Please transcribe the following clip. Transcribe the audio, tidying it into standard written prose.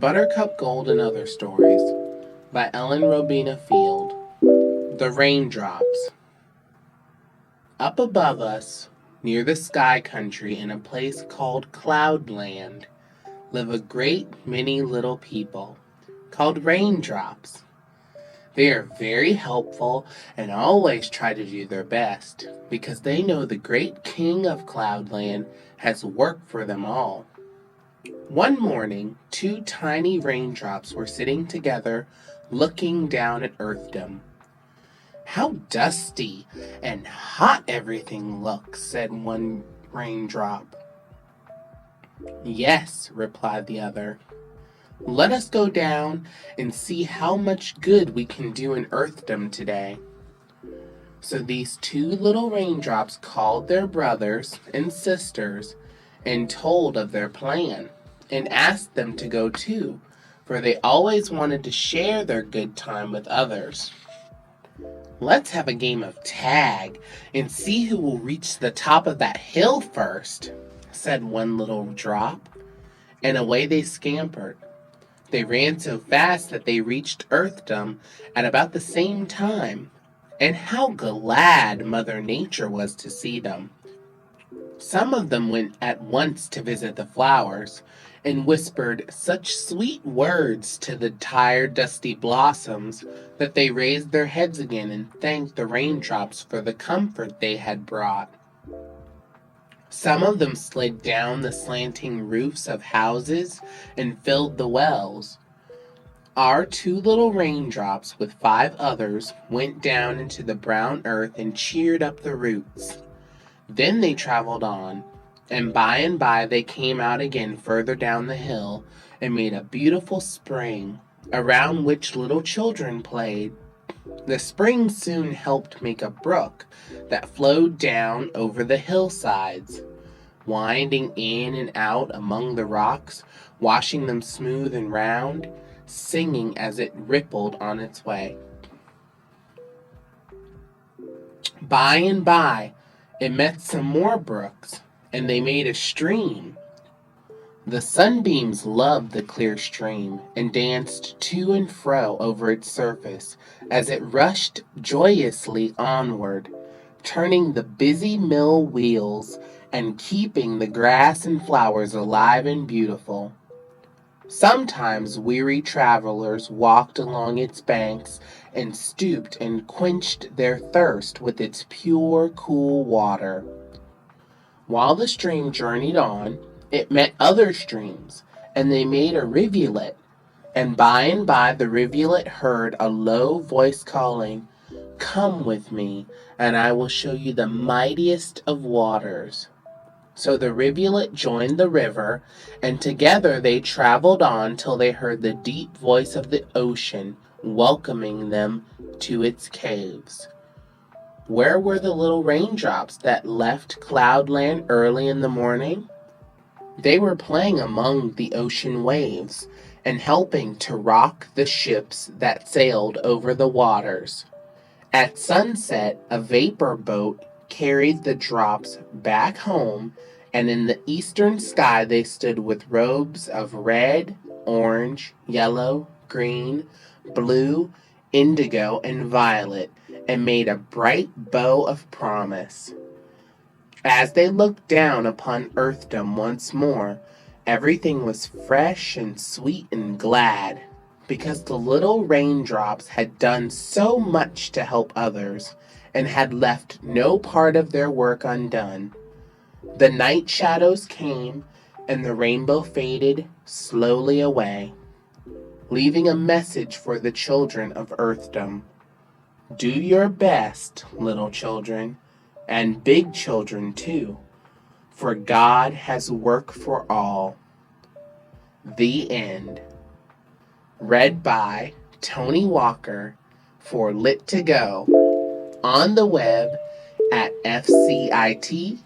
Buttercup Gold and Other Stories by Ellen Robina Field. The Raindrops. Up above us, near the sky country in a place called Cloudland, live a great many little people called raindrops. They are very helpful and always try to do their best because they know the great king of Cloudland has work for them all. One morning, two tiny raindrops were sitting together looking down at Earthdom. "How dusty and hot everything looks," said one raindrop. "Yes," replied the other. "Let us go down and see how much good we can do in Earthdom today." So these two little raindrops called their brothers and sisters and told of their plan and asked them to go too, for they always wanted to share their good time with others. "Let's have a game of tag and see who will reach the top of that hill first," said one little drop, and away they scampered. They ran so fast that they reached Earthdom at about the same time, and how glad Mother Nature was to see them. Some of them went at once to visit the flowers, and whispered such sweet words to the tired, dusty blossoms that they raised their heads again and thanked the raindrops for the comfort they had brought. Some of them slid down the slanting roofs of houses and filled the wells. Our two little raindrops, with 5 others, went down into the brown earth and cheered up the roots. Then they traveled on, and by they came out again further down the hill and made a beautiful spring, around which little children played. The spring soon helped make a brook that flowed down over the hillsides, winding in and out among the rocks, washing them smooth and round, singing as it rippled on its way. By, it met some more brooks, and they made a stream. The sunbeams loved the clear stream and danced to and fro over its surface as it rushed joyously onward, turning the busy mill wheels and keeping the grass and flowers alive and beautiful. Sometimes weary travelers walked along its banks and stooped and quenched their thirst with its pure, cool water. While the stream journeyed on, it met other streams, and they made a rivulet. And by the rivulet heard a low voice calling, "Come with me, and I will show you the mightiest of waters." So the rivulet joined the river, and together they traveled on till they heard the deep voice of the ocean welcoming them to its caves. Where were the little raindrops that left Cloudland early in the morning? They were playing among the ocean waves and helping to rock the ships that sailed over the waters. At sunset, a vapor boat carried the drops back home, and in the eastern sky they stood with robes of red, orange, yellow, green, blue, indigo, and violet, and made a bright bow of promise. As they looked down upon Earthdom once more, everything was fresh and sweet and glad, because the little raindrops had done so much to help others, and had left no part of their work undone. The night shadows came, and the rainbow faded slowly away, leaving a message for the children of Earthdom. Do your best, little children, and big children too, for God has work for all. The end. Read by Tony Walker for Lit2Go on the web at fcit.usf.edu.